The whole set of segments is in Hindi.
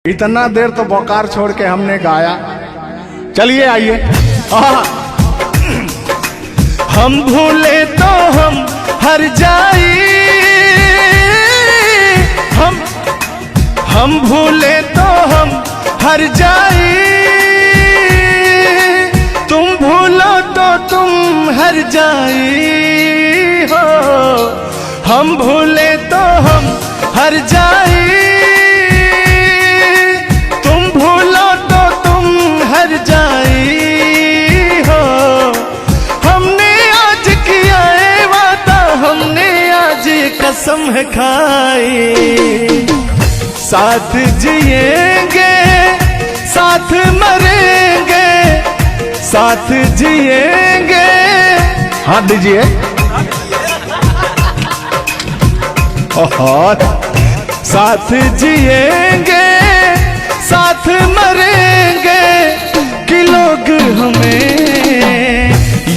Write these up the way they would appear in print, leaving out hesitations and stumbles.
इतना देर तो बोकार छोड़ के हमने गाया। चलिए आइए। हम भूले तो हम हर जाई, हम भूले तो हम हर जाई, तुम भूलो तो तुम हर जाई हो। हम भूले तो हम हर जाई, तुम भूलो तो तुम हर जाई हो। हमने आज किया है वादा, हमने आज कसम है खाई, साथ जिएंगे साथ मरेंगे, साथ जिएंगे। हाथ दीजिए। साथ जिएंगे साथ मरेंगे, कि लोग हमें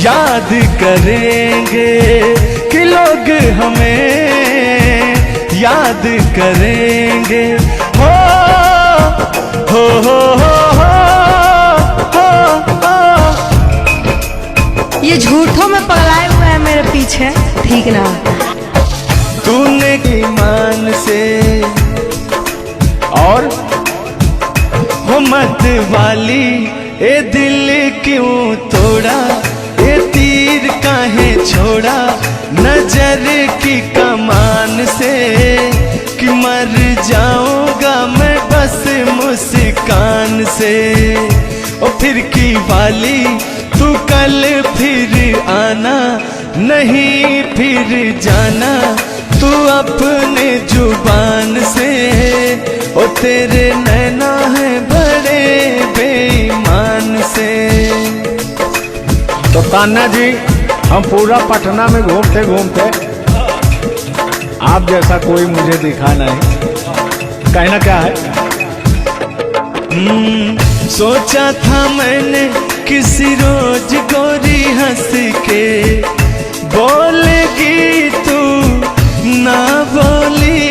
याद करेंगे, कि लोग हमें याद करेंगे। हो हो हो हो हो हो। ये झूठों में पगलाए हुए हैं मेरे पीछे, ठीक ना। तूने ईमान से और हो मत वाली, ए दिल क्यों तोड़ा, ए तीर काहे छोड़ा, नजर की कमान से, कि मर जाऊंगा मैं बस मुस्कान से। ओ फिर की वाली, तू कल फिर आना, नहीं फिर जाना, तू अपने जुबान से। ओ तेरे नैना है बड़े बेईमान से। तो तान्या जी, हम पूरा पटना में घूमते घूमते आप जैसा कोई मुझे दिखा नहीं। कहना क्या है? सोचा था मैंने किसी रोज गोरी हंस के बोलेगी तू ना बोली।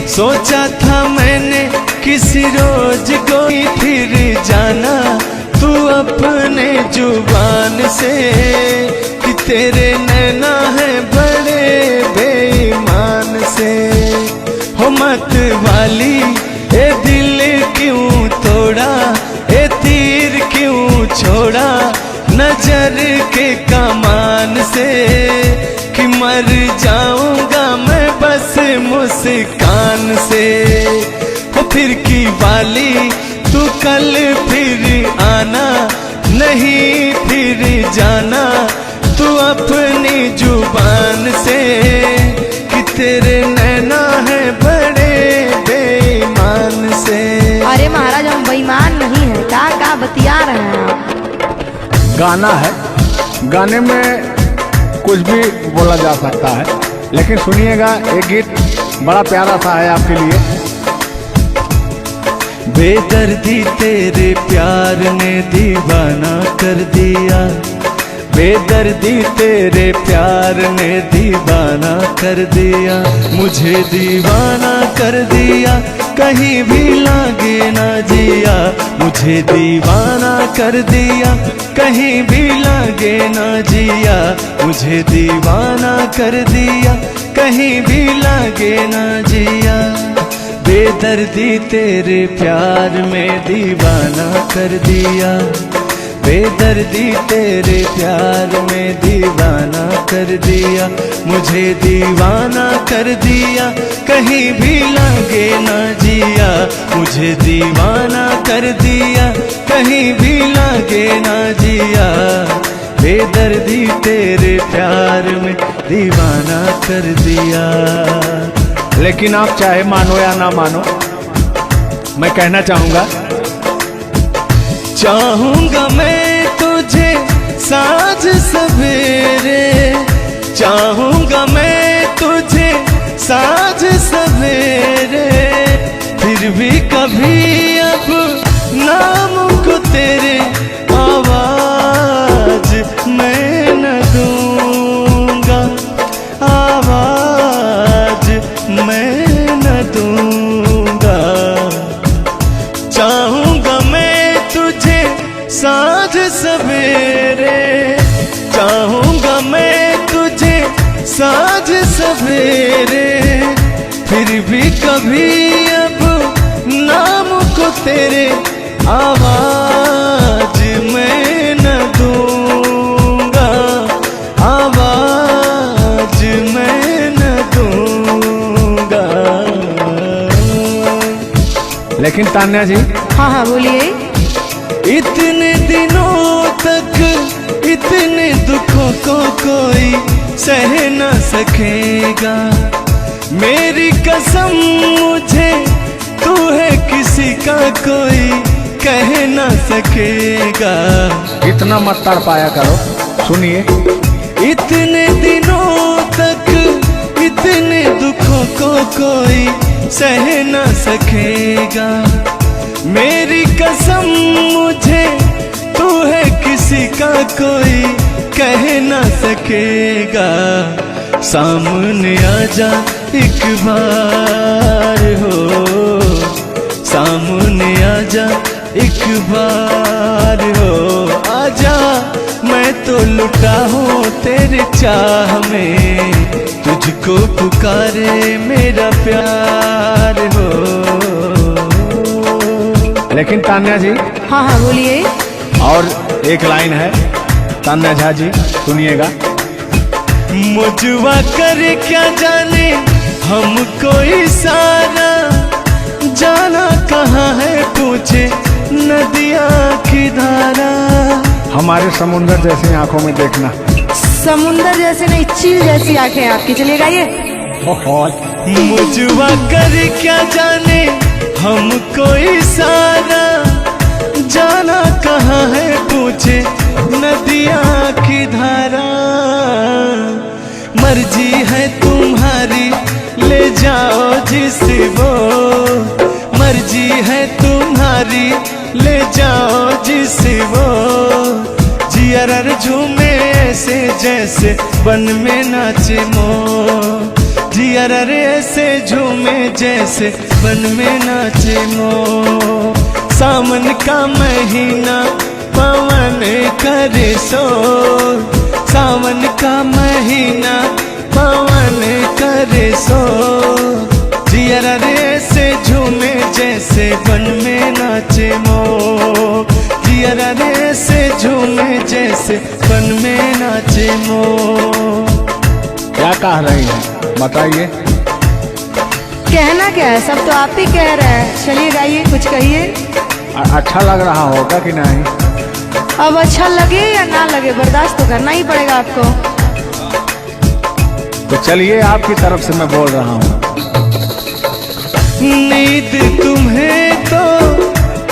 सोचा था मैंने किसी रोज कोई फिर जाना, तू अपने जुबान से, कि तेरे नैना है बड़े बेईमान से। हो मत वाली, ए दिल क्यों तोड़ा, ए तीर क्यों छोड़ा, नजर के कमान से, कि मर जाऊंगा मैं बस मुस्कान से। हो फिर की वाली, तू कल फिर आना, नहीं फिर जाना, तू अपनी जुबान से, कि तेरे नैना है बड़े बेईमान से। अरे महाराज, हम बेईमान नहीं है, का बतिया रहे हैं आप। गाना है, गाने में कुछ भी बोला जा सकता है, लेकिन सुनिएगा, एक गीत बड़ा प्यारा सा है आपके लिए। बेदर्दी तेरे प्यार ने दीवाना कर दिया, बेदर्दी तेरे प्यार ने दीवाना कर दिया, मुझे दीवाना कर दिया, कहीं भी लागे ना जिया, मुझे दीवाना कर दिया, कहीं भी लागे ना जिया, मुझे दीवाना कर दिया, कहीं भी लागे ना जिया। बेदर्दी तेरे प्यार में दीवाना कर दिया, बेदर्दी तेरे प्यार में दीवाना कर दिया, मुझे दीवाना कर दिया, कहीं भी लागे ना जिया, मुझे दीवाना कर दिया, कहीं भी लागे ना जिया। बेदर्दी तेरे प्यार में दीवाना कर दिया। लेकिन आप चाहे मानो या ना मानो, मैं कहना चाहूंगा, चाहूंगा मैं तुझे साँझ सवेरे, चाहूंगा मैं तुझे साँझ सवेरे, फिर भी कभी अब नाम को तेरे आवाज मैं न दूंगा, आवाज मैं न दूंगा। साँझ सवेरे, चाहूंगा मैं तुझे साँझ सवेरे, फिर भी कभी अब नाम को तेरे आवाज मैं न दूंगा, आवाज मैं न दूंगा। लेकिन तान्या जी, हाँ हाँ बोलिए। इतने दिनों तक इतने दुखों को कोई सह न सकेगा, मेरी कसम मुझे तू है किसी का कोई कह न सकेगा। इतना मत तड़पाया करो, सुनिए। इतने दिनों तक इतने दुखों को कोई सह न सकेगा, मेरी कसम मुझे तू है किसी का कोई कह न सकेगा। सामने आजा एक बार हो, सामने आजा एक बार हो, आजा मैं तो लुटा हूँ तेरे चाह में, तुझको पुकारे मेरा प्यार हो। लेकिन तान्या जी, हाँ हाँ बोलिए। और एक लाइन है, तान्या झा जी सुनिएगा। मुझवा करे क्या जाने हमको इशारा, जाना कहाँ है पूछे नदिया की धारा। हमारे समुंदर जैसी आंखों में देखना। समुंदर जैसे नहीं, चील जैसी आंखें आपकी। चलिएगा ये। मुझवा करे क्या जाने हमको इशारा, जाना कहाँ है पूछे नदिया की धारा। मर्जी है तुम्हारी ले जाओ जिसे वो, मर्जी है तुम्हारी ले जाओ जिसे वो, जियर झूमे ऐसे जैसे बन में नाचे मो, जियर ऐसे झूमे जैसे बन में नाचे मो। सावन का महीना पवन करे शोर, सावन का महीना पवन करे शोर, जियर ऐसे झूमे जैसे बन में नाचे मो, जियर ऐसे झूमे जैसे बन में नाचे मो। क्या कह रही हैं बताइए। कहना क्या है, सब तो आप ही कह रहे हैं। चलिए गाइए, कुछ कहिए। अच्छा लग रहा होगा कि नहीं? अब अच्छा लगे या ना लगे, बर्दाश्त तो करना ही पड़ेगा आपको। तो चलिए, आपकी तरफ से मैं बोल रहा हूँ। नींद तुम्हें तो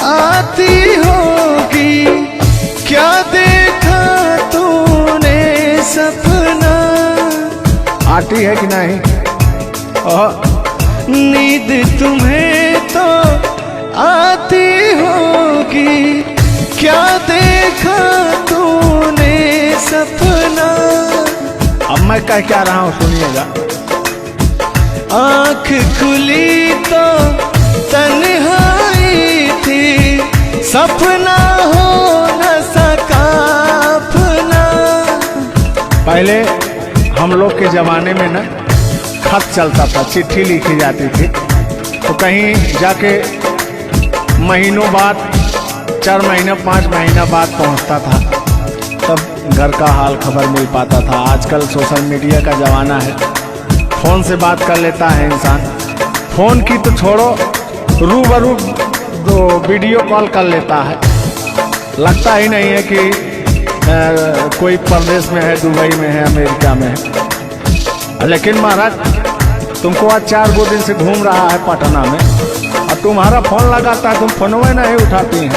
आती होगी, क्या देखा तूने सपना। आती है कि नहीं? नींद तुम्हें तो आती होगी, क्या देखा तूने सपना। अब मैं कह क्या रहा हूँ सुनिएगा। आँख खुली तो तन्हाई थी, सपना हो न सका अपना। पहले हम लोग के जमाने में ना खत चलता था, चिट्ठी लिखी जाती थी, तो कहीं जाके महीनों बाद, 4 महीना 5 महीना बाद पहुंचता था, तब घर का हाल खबर मिल पाता था। आजकल सोशल मीडिया का ज़माना है, फ़ोन से बात कर लेता है इंसान। फ़ोन की तो छोड़ो, रूबरू दो वीडियो कॉल कर लेता है। लगता ही नहीं है कि कोई परदेश में है, दुबई में है, अमेरिका में है। लेकिन महाराज, तुमको आज 4 दिन से घूम रहा है पटना में, और तुम्हारा फोन लगाता है, तुम फोनवे नहीं उठाती हैं।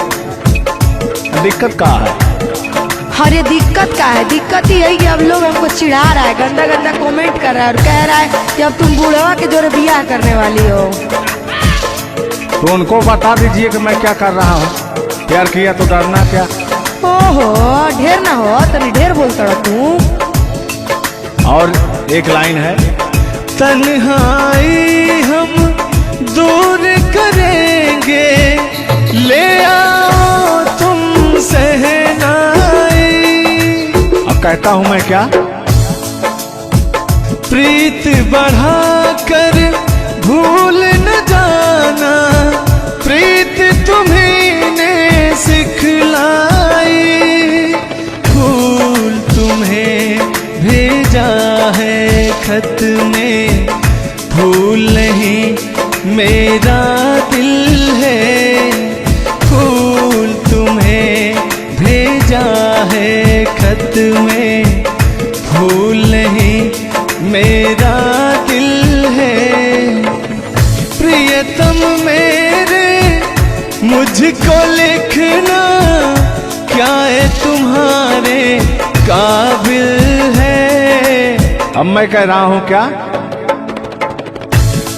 दिक्कत कहाँ है? अरे दिक्कत क्या है, दिक्कत ही यही कि अब लोग हमको चिढ़ा रहा है, गंदा गंदा कमेंट कर रहा है और कह रहा है कि अब तुम बूढ़वा के जोरे बियाह करने वाली हो। तो उनको बता दीजिए कि मैं क्या कर रहा हूँ। प्यार किया तो डरना क्या। ओहो, ढेर ना हो, तनी ढेर बोलता रहा तू। और एक लाइन है, तन्हाई हम दूर करेंगे, ले आओ तुम शहर कहता हूं मैं क्या? प्रीत बढ़ाकर भूल न जाना, प्रीत तुम्हीं ने सिखलाई। फूल तुम्हें भेजा है खत में, फूल नहीं मेरा दिल है। फूल तुम्हें भेजा है खत में, फूल नहीं मेरा दिल है। प्रियतम मेरे मुझको लिखना, क्या है तुम्हारे काबिल है। अब मैं कह रहा हूं क्या?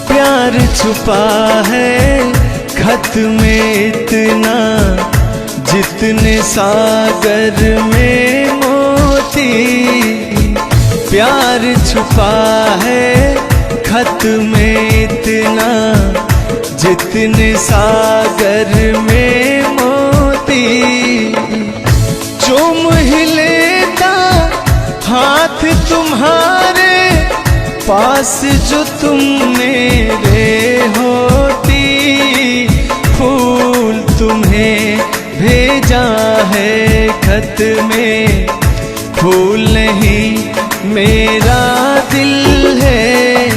प्यार छुपा है खत में इतना, जितने सागर में मोती। प्यार छुपा है खत में इतना, जितने सागर में मोती। चूम ही लेता हाथ तुम्हारे, पास जो तुम मेरे होती। फूल तुम्हें भेजा है खत में, फूल नहीं मेरा दिल है।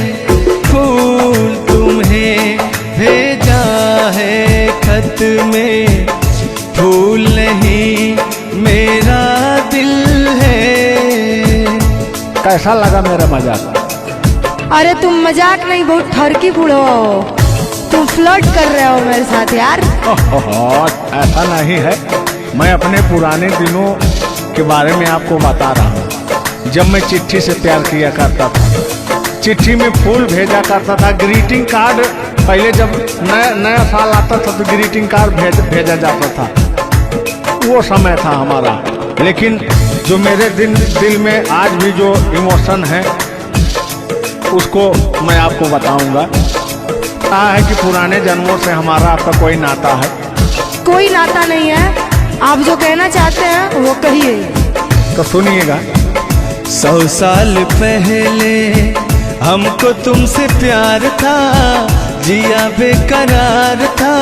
फूल तुम्हें भेजा है खत में, फूल नहीं मेरा दिल है। कैसा लगा मेरा मजाक? अरे तुम मजाक नहीं, बहुत ठरकी बूढ़ो हो। तुम फ्लर्ट कर रहे हो मेरे साथ यार। ऐसा नहीं है, मैं अपने पुराने दिनों के बारे में आपको बता रहा हूँ। जब मैं चिट्ठी से प्यार किया करता था, चिट्ठी में फूल भेजा करता था, ग्रीटिंग कार्ड। पहले जब नया साल आता था तो ग्रीटिंग कार्ड भेजा जाता था, वो समय था हमारा। लेकिन जो मेरे दिल में आज भी जो इमोशन है, उसको मैं आपको बताऊंगा। कहा है कि पुराने जन्मों से हमारा आपका कोई नाता है। कोई नाता नहीं है, आप जो कहना चाहते हैं वो कहिए। तो सुनिएगा। 100 साल पहले हमको तुमसे प्यार था, जिया बेकरार था।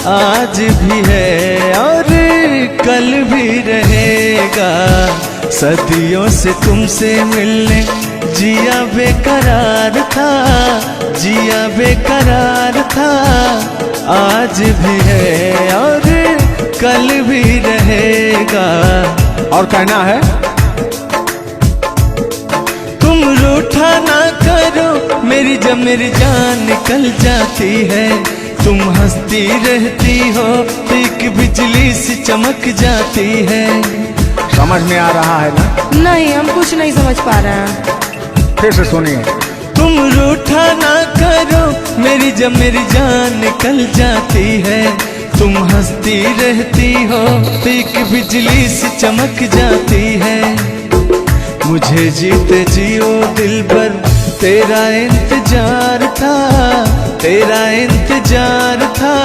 आज भी है और कल भी रहेगा, सदियों से तुमसे मिलने जिया बेकरार था, जिया बेकरार था। आज भी है और कल भी रहेगा। और कहना है, तुम रूठा ना करो मेरी, जब मेरी जान निकल जाती है। तुम हंसती रहती हो, एक बिजली सी चमक जाती है। समझ में आ रहा है ना? नहीं, हम कुछ नहीं समझ पा रहे हैं। फिर से सुनिए। तुम रूठा ना करो मेरी, जब मेरी जान निकल जाती है। तुम हंसती रहती हो, एक बिजली सी चमक जाती है। मुझे जीते जियो दिल पर तेरा इंतजार था, तेरा इंतजार था।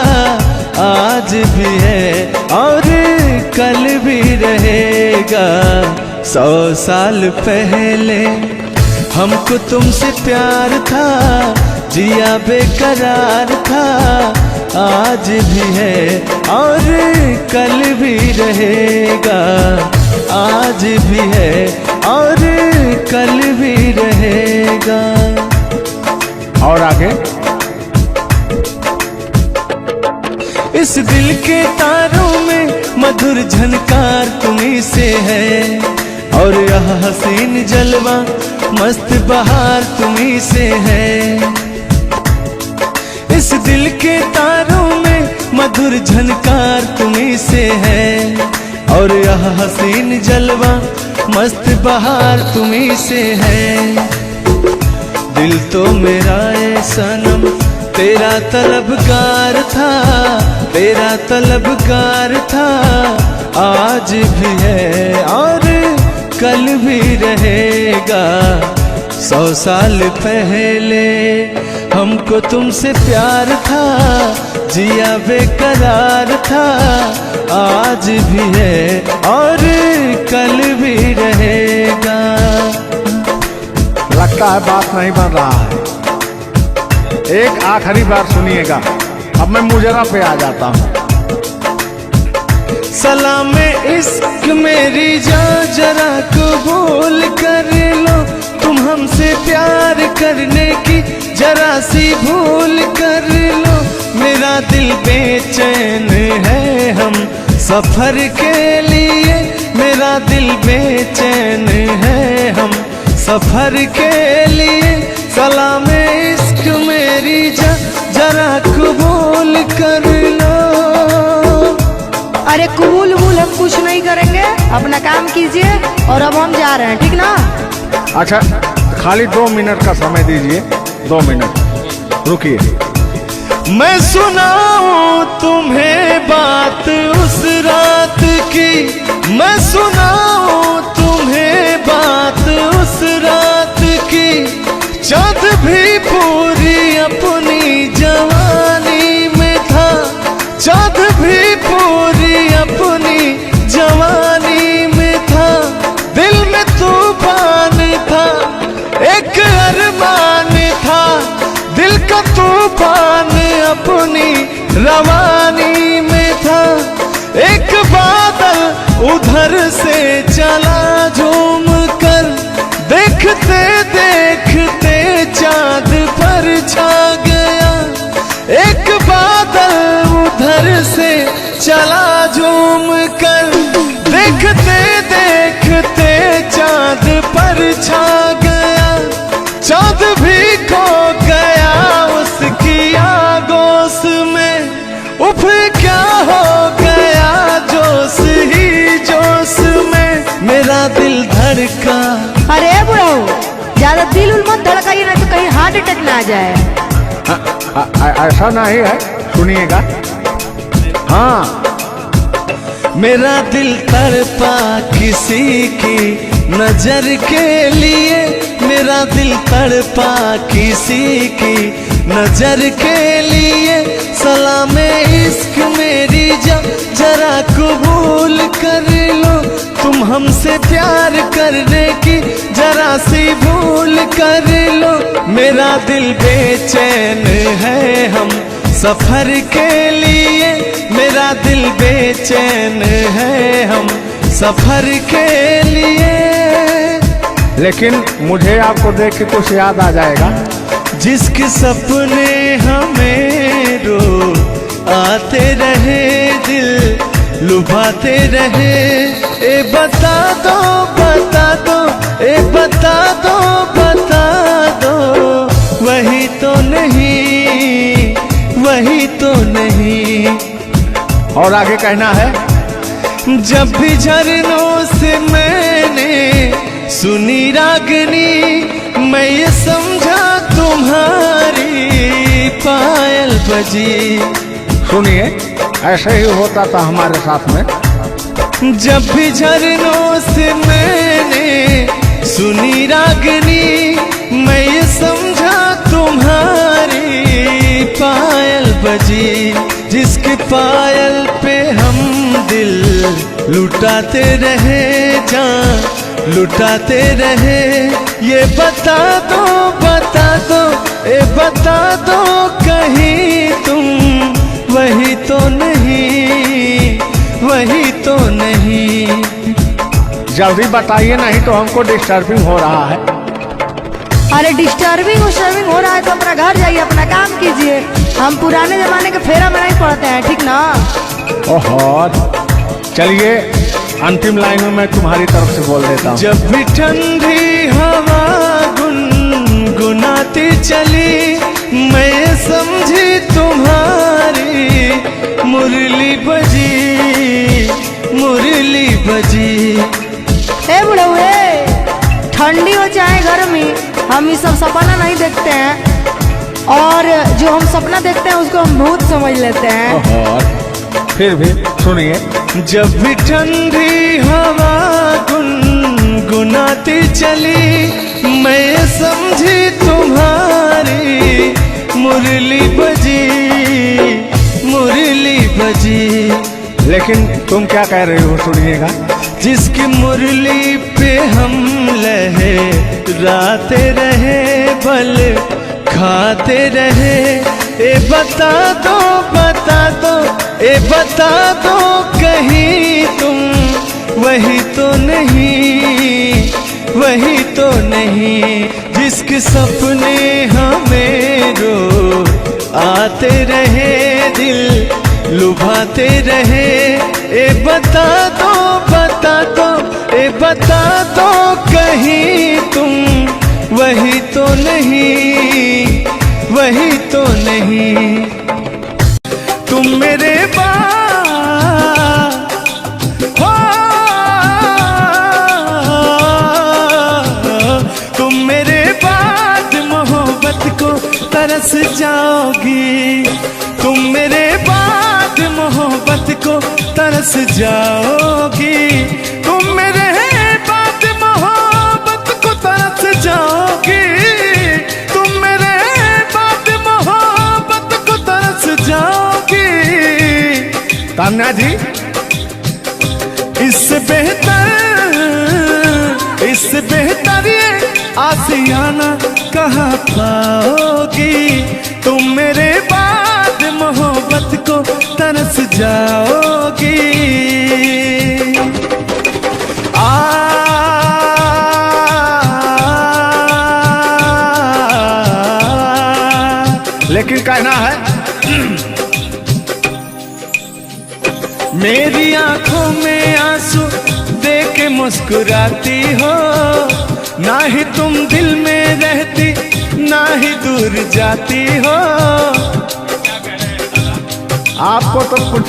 आज भी है और कल भी रहेगा। 100 साल पहले हमको तुमसे प्यार था, जिया बेकरार था। आज भी है और कल भी रहेगा। आज भी है और कल भी रहेगा। और आगे, इस दिल के तारों में मधुर झनकार तुम्हीं से है, और यह हसीन जलवा मस्त बहार तुम्हीं से है। इस दिल के तारों में मधुर झनकार तुम्हीं से है, और यह हसीन जलवा मस्त बहार तुम्हीं से है। दिल तो मेरा ए सनम तेरा तलबगार था, तेरा तलबगार था। आज भी है और कल भी रहेगा। 100 साल पहले हमको तुमसे प्यार था, जिया बेकरार था, आज भी है और कल भी रहेगा। लगता है बात नहीं बन रहा है। एक आखिरी बार सुनिएगा, अब मैं मुजरा पे आ जाता हूँ। सलाम इश्क मेरी जान जरा कबूल कर लो, तुम हमसे प्यार करने की जरा सी भूल कर लो। मेरा दिल बेचैन है हम सफर के लिए, मेरा दिल बेचैन है हम सफर के लिए। सलाम इश्क मेरी जरा कबूल कर लो। अरे कबूल वबूल हम कुछ नहीं करेंगे, अपना काम कीजिए और अब हम जा रहे हैं, ठीक ना? अच्छा, खाली 2 मिनट का समय दीजिए, 2 मिनट रुकिए। मैं सुनाऊं तुम्हें बात उस रात की, मैं सुनाऊं तुम्हें बात उस रात की। चाँद भी पूरी अपनी जवानी में था, चाँद भी पूरी अपनी जवानी में था। दिल में तूफान था, एक अरमान था, दिल का तूफान अपनी रवानी में था। एक बादल उधर से चला झूम कर, देखते देखते चाँद पर छा गया। एक बादल उधर से चला झूम कर, देखते देखते चाँद पर छा गया। चाँद भी खो गया उसकी आगोश में, उफ क्या हो गया जोश ही जोश में। मेरा दिल धड़का। अरे बुढ़ाऊ, ज्यादा दिल उल मत धड़काइए, ना तो कहीं हार्ट अटैक ना आ जाए। ऐसा नहीं है, सुनिएगा। हाँ, मेरा दिल तड़पा किसी की नजर के लिए, मेरा दिल तड़पा किसी की नजर के लिए। सलाम इश्क मेरी जरा कबूल कर लो, तुम हमसे प्यार करने की जरा सी भूल कर लो। मेरा दिल बेचैन है हम सफर के लिए, मेरा दिल बेचैन है हम सफर के लिए। लेकिन मुझे आपको देख के कुछ याद आ जाएगा। जिसके सपने हमें रो आते रहे, दिल लुभाते रहे। ए बता दो बता दो, ए बता दो बता दो, वही तो नहीं, वही तो नहीं। और आगे कहना है, जब भी झरनों से मैंने सुनी रागनी, मैं ये समझा तुम्हारी पायल बजी। सुनिए, ऐसे ही होता था हमारे साथ में। जब भी झरनों से मैंने सुनी रागनी, मैं ये समझा तुम्हारी पायल बजी। जिसके पायल पे हम दिल लुटाते रहे, जान लुटाते रहे। ये बता दो बता दो, ए बता दो कहीं तुम वही तो नहीं, वही तो नहीं। जल्दी बताइए, नहीं तो हमको डिस्टर्बिंग हो रहा है। अरे डिस्टर्बिंग हो रहा है तो अपना घर जाइए, अपना काम कीजिए। हम पुराने जमाने के फेरा में नहीं पड़ते हैं, ठीक ना? ओहो, चलिए अंतिम लाइन में मैं तुम्हारी तरफ से बोल देता हूँ। जब भी ठंडी हवा गुनगुनाती चली, मैं समझी तुम्हारी मुरली बजी, मुरली बजी। ए बुढ़ऊ, ठंडी हो चाहे गर्मी, हम ये सब सपना नहीं देखते हैं, और जो हम सपना देखते हैं उसको हम भूत समझ लेते हैं। ओहो, फिर भी सुनिए। जब भी ठंडी हवा गुनगुनाती चली, मैं समझी तुम्हारी मुरली बजी, मुरली बजी। लेकिन तुम क्या कह रहे हो, सुनिएगा। जिसकी मुरली पे हम लहराते रहे, बल खाते रहे। ए बता दो, बता दो, ए बता दो कहीं तुम वही तो नहीं, वही तो नहीं। जिसके सपने हमें रो आते रहे, दिल लुभाते रहे। ए बता दो, बता दो, ए बता दो कहीं तुम वही तो नहीं, वही तो नहीं। तुम मेरे बाद हो, तुम मेरे बाद मोहब्बत को तरस जाओगी। तुम मेरे बाद मोहब्बत को तरस जाओगी। तुम मेरे बाद मोहब्बत को तरस जाओगी। तुम मेरे बाद मोहब्बत को तरस जाओगी। तान्या जी, इससे बेहतर ये आसियाना कहाँ पाओगी। तुम मेरे बाद मोहब्बत को तरस जाओगी। लेकिन कहना है मेरी आंखों में आंसू देख के मुस्कुराती हो। ना ही तुम दिल में रहती, ना ही दूर जाती हो। आपको तो कुछ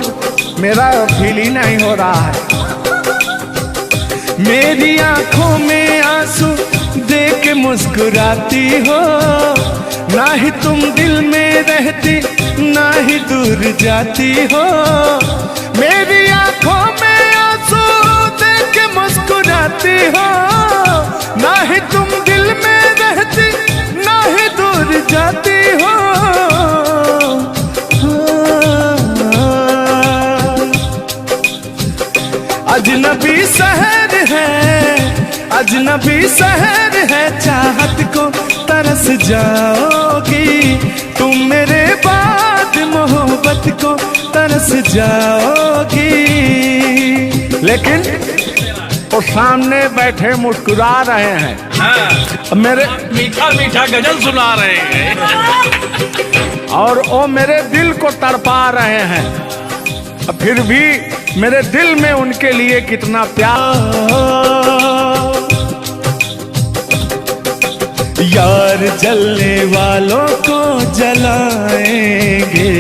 मेरा फील ही नहीं हो रहा है। मेरी आंखों में आंसू देख के मुस्कुराती हो। ना ही तुम दिल में रहती, ना ही दूर जाती हो। मेरी आंखों में आंसू देख के मुस्कुराती हो। ना ही तुम दिल में रहती, ना ही दूर जाती हो। अजनबी शहर है, अजनबी शहर है, चाहत को तरस जाओगी। तुम मेरे बाद मोहब्बत को तरस जाओगी। लेकिन वो सामने बैठे मुस्कुरा रहे हैं। हाँ, मेरे मीठा मीठा गजल सुना रहे हैं और वो मेरे दिल को तड़पा रहे हैं। फिर भी मेरे दिल में उनके लिए कितना प्यार। यार जलने वालों को जलाएंगे,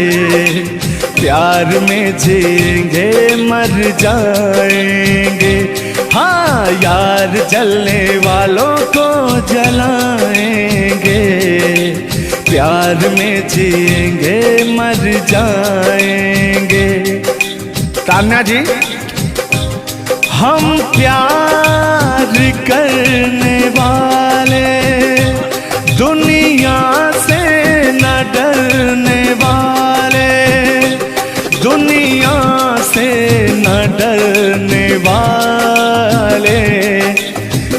प्यार में जिएंगे मर जाएंगे। हाँ, यार जलने वालों को जलाएंगे, प्यार में जिएंगे मर जाएंगे। तान्या जी, हम प्यार करने वाले दुनिया से न डरने वाले, दुनिया से न डरने वाले।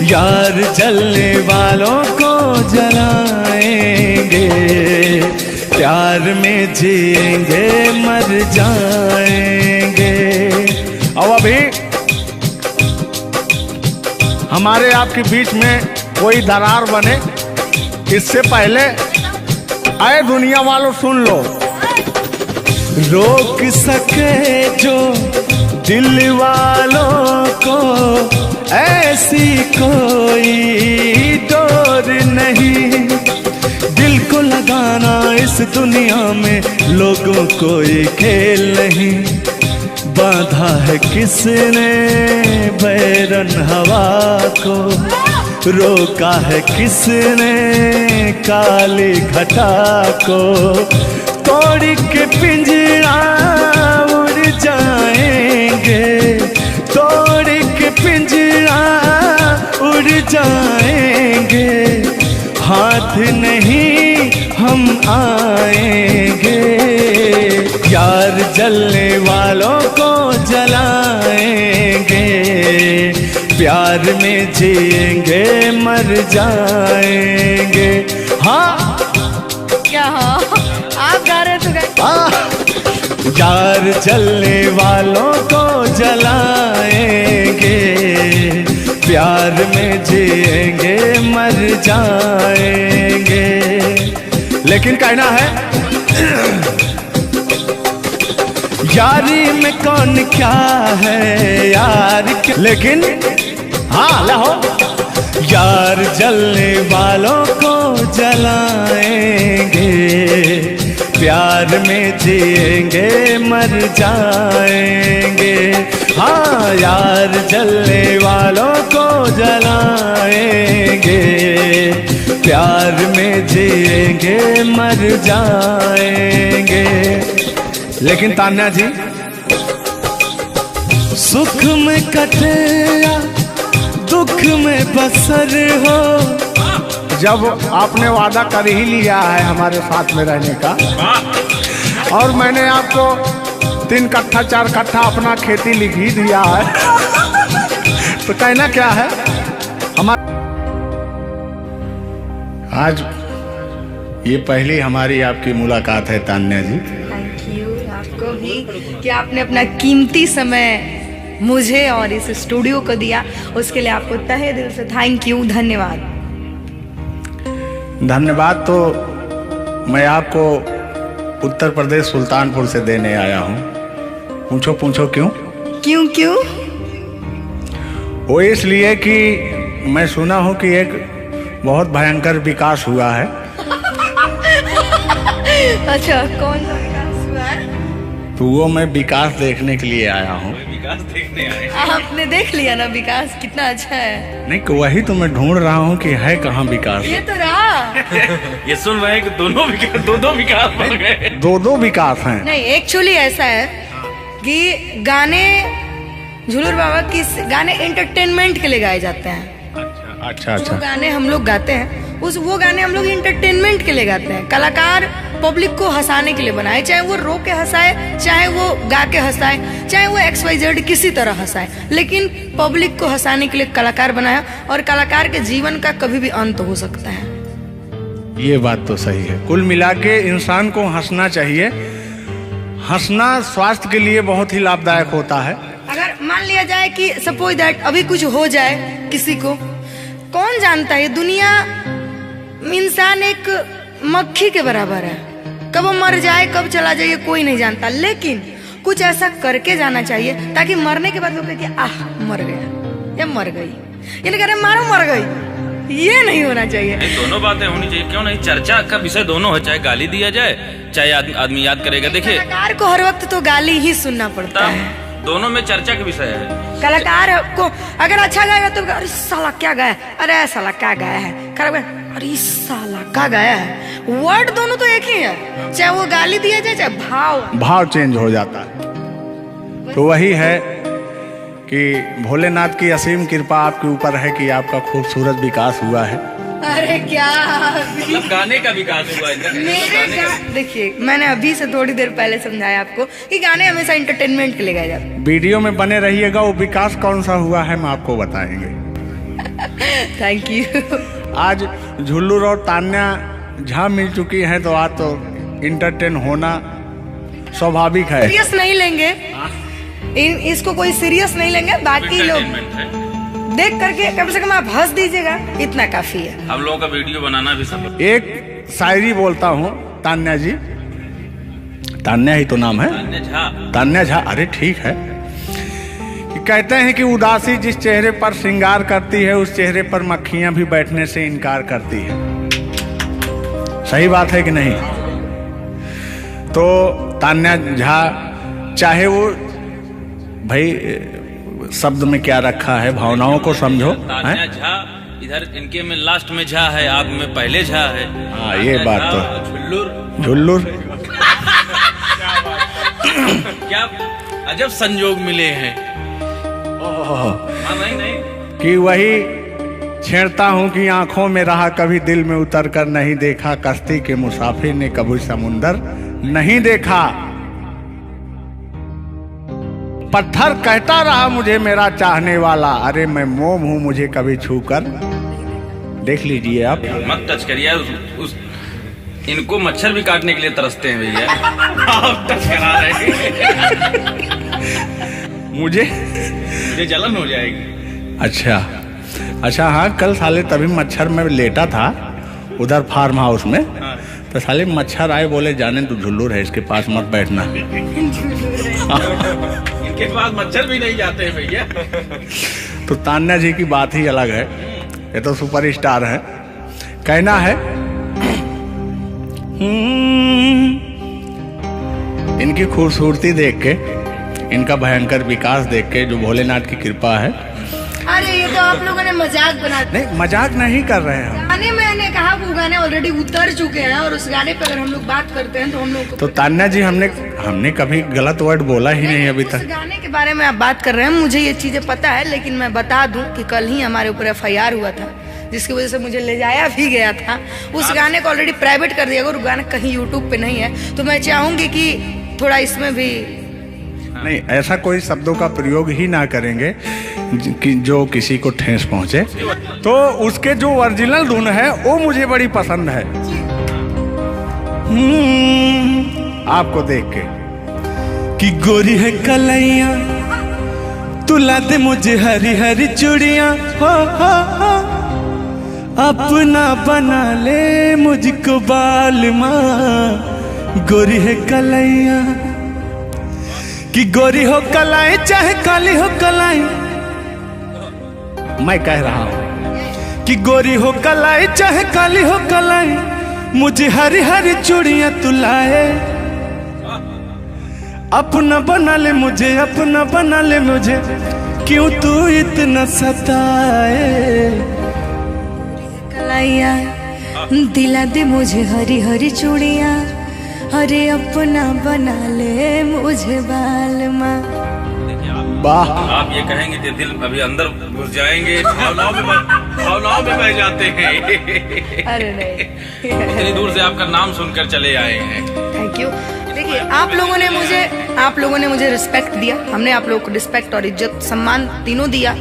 यार जलने वालों को जलाएंगे, प्यार में जिएंगे मर जाएंगे। और अभी हमारे आपके बीच में कोई दरार बने, इससे पहले आए दुनिया वालों सुन लो। रोक सके जो दिल वालों को ऐसी कोई डोर नहीं। दिल को लगाना इस दुनिया में लोगों कोई खेल नहीं। बांधा है किसने बैरन हवा को, रोका है किसने काली घटा को। तोड़ के पिंजरा उड़ जाएंगे, तोड़ के पिंजरा उड़ जाएंगे। हाथ नहीं हम आएंगे, यार जलने वालों को जलाएंगे, प्यार में जिएंगे मर जाएंगे। हाँ क्या हाँ आप गा रहे तो गाइए। यार जलने वालों को जलाएंगे, प्यार में जिएंगे मर जाएंगे। लेकिन कहना है यारी में कौन क्या है यार लेकिन हाँ लहो यार जलने वालों को जलाएंगे, प्यार में जिएंगे मर जाएंगे। हाँ यार जलने वालों को जलाएंगे, प्यार में जिएंगे मर जाएंगे। लेकिन तान्या जी सुख में कटे या दुख में बसर हो, जब आपने वादा कर ही लिया है हमारे साथ में रहने का, और मैंने आपको 3 कट्ठा 4 कट्ठा अपना खेती लिख ही दिया है तो कहना क्या है हमारा। आज ये पहली हमारी आपकी मुलाकात है तान्या जी। थैंक यू आपको भी कि आपने अपना कीमती समय मुझे और इस स्टूडियो को दिया, उसके लिए आपको तहे दिल से थैंक यू, धन्यवाद। धन्यवाद तो मैं आपको उत्तर प्रदेश सुल्तानपुर से देने आया हूँ। पूछो पूछो क्यों? क्यों क्यों? वो इसलिए कि मैं सुना हूँ कि एक बहुत भयंकर विकास हुआ है। अच्छा कौन सा विकास हुआ है? तो वो मैं विकास देखने के लिए आया हूँ। विकास देखने आए। आपने देख लिया ना विकास कितना अच्छा है? नहीं वही तो मैं ढूंढ रहा हूँ कि है कहाँ विकास। ये तो रहा। ये सुन रहे हैं कि दोनों विकास दो विकास बन गए। 2 विकास हैं। नहीं एक्चुअली ऐसा है कि गाने झुलूर बाबा की गाने एंटरटेनमेंट के लिए गाए जाते हैं। अच्छा जो गाने हम लोग गाते हैं वो गाने हम लोग इंटरटेनमेंट के लिए गाते हैं। कलाकार पब्लिक को हंसाने के लिए बनाए, चाहे वो रो के हंसाए, चाहे वो गा के हंसाए, चाहे वो XYZ किसी तरह हंसाए, लेकिन पब्लिक को हंसाने के लिए कलाकार बनाया। और कलाकार के जीवन का कभी भी अंत हो सकता है। ये बात तो सही है। कुल मिला के इंसान को हंसना चाहिए। हंसना स्वास्थ्य के लिए बहुत ही लाभदायक होता है। अगर मान लिया जाए कि सपोज दैट अभी कुछ हो जाए किसी को, कौन जानता है दुनिया इंसान एक मक्खी के बराबर है, कब वो मर जाए कब चला जाए कोई नहीं जानता। लेकिन कुछ ऐसा करके जाना चाहिए ताकि मरने के बाद लोग कहे कि आह मर गया या मर गई, ये नहीं कह रहे मारो मर गई, ये नहीं होना चाहिए। दोनों बातें होनी चाहिए, क्यों नहीं? चर्चा का विषय दोनों है, चाहे गाली दिया जाए चाहे आदमी याद करेगा। देखिए कलाकार को हर वक्त तो गाली ही सुनना पड़ता है, दोनों में चर्चा का विषय है। कलाकार को अगर अच्छा गाएगा तो अरे साला क्या गाया, अरे साला क्या गाया है, खराब गाया, अरे साला क्या गाया है। वर्ड दोनों तो एक ही है, चाहे वो गाली दिया जाए चाहे भाव चेंज हो जाता है। तो वही है कि भोलेनाथ की असीम कृपा आपके ऊपर है कि आपका खूबसूरत विकास हुआ है। अरे क्या मतलब गाने का विकास हुआ है। देखिए मैंने अभी से थोड़ी देर पहले समझाया आपको कि गाने हमेशा एंटरटेनमेंट के लिए गाए जाते हैं। वीडियो में बने रहिएगा, वो विकास कौन सा हुआ है मैं आपको बताएंगे। Thank you. आज झुल्लूर और तान्या झा मिल चुकी हैं तो आज तो इंटरटेन होना स्वाभाविक है। सीरियस नहीं लेंगे, इसको कोई सीरियस नहीं लेंगे। बाकी लोग देख करके कम से कम आप हंस दीजिएगा, इतना काफी है। हम लोगों का वीडियो बनाना भी सब। एक शायरी बोलता हूँ तान्या जी, तान्या ही तो नाम है, तान्या झा। अरे ठीक है। कि कहते हैं कि उदासी जिस चेहरे पर श्रृंगार करती है उस चेहरे पर मक्खियां भी बैठने से इनकार करती है। सही बात है कि नहीं? तो तान्या झा चाहे वो भाई शब्द में क्या रखा है, भावनाओं को समझो। तान्या झा इधर इनके में लास्ट में झा है, आप में पहले झा है। हाँ ये बात तो झुल्लुर झुल्लुर क्या अजब संजोग मिले हैं। नहीं कि वही छेड़ता हूँ कि आंखों में रहा कभी दिल में उतर कर नहीं देखा, कश्ती के मुसाफिर ने कभी समुंदर नहीं देखा। पत्थर कहता रहा मुझे मेरा चाहने वाला, अरे मैं मोम हूं मुझे कभी छू कर देख लीजिए आप। मत टच करिए उस इनको मच्छर भी काटने के लिए तरसते हैं भैया। आप टच करा रहे हैं। मुझे जलन हो जाएगी। अच्छा हाँ, कल साले तभी मच्छर में लेटा था उधर फार्म हाउस में, तो साले मच्छर आए, बोले जाने तू झुल्लू है इसके पास मत बैठना। इनके पास मच्छर भी नहीं जाते हैं भैया। तो तान्या जी की बात ही अलग है, ये तो सुपरस्टार है। कहना है इनकी खूबसूरती देख के, इनका भयंकर विकास देख के, जो भोलेनाथ की कृपा है। अरे ये तो आप लोगों ने मजाक बना दिया। नहीं, मजाक नहीं कर रहे हैं हम। गाने मैंने कहा वो गाने ऑलरेडी उतर चुके हैं, और उस गाने पे अगर हम लोग बात करते हैं तो हम लोग तो तान्या जी हमने कभी गलत वर्ड बोला ही नहीं अभी उस तक। गाने के बारे में आप बात कर रहे हैं, मुझे ये चीजें पता है, लेकिन मैं बता दूं कि कल ही हमारे ऊपर FIR हुआ था, जिसकी वजह से मुझे ले जाया भी गया था। उस गाने को ऑलरेडी प्राइवेट कर दिया गया, और गाना कहीं यूट्यूब पे नहीं है। तो मैं चाहूंगी कि थोड़ा इसमें भी नहीं, ऐसा कोई शब्दों का प्रयोग ही ना करेंगे कि जो किसी को ठेस पहुंचे। तो उसके जो ओरिजिनल धुन है वो मुझे बड़ी पसंद है। आपको देख के कि गोरी है कलैया तू ला दे मुझे हरी हरी चूड़ियां, हो अपना बना ले मुझको बाल माँ। गोरी है कलैया कि गोरी हो कलाई चाहे काली हो कलाई, मैं कह रहा हूं कि गोरी हो कलाई चाहे काली हो कलाई, मुझे हरी हरी चूड़ियां तू लाए, अपना बना ले मुझे, अपना बना ले मुझे, क्यों तू इतना सताए। कलाइया दिला दे मुझे हरी हरी चूड़ियां, अरे अपना बना ले मुझे बाल माँ। वाह, आप ये कहेंगे कि दिल अभी अंदर घुस जाएंगे, भावनाओं में बह जाते हैं। अरे नहीं, इतनी दूर से आपका नाम सुनकर चले आए हैं। Thank you. देखिए आप लोगों ने मुझे रिस्पेक्ट दिया, हमने आप लोगों को रिस्पेक्ट और इज्जत सम्मान तीनों दिया,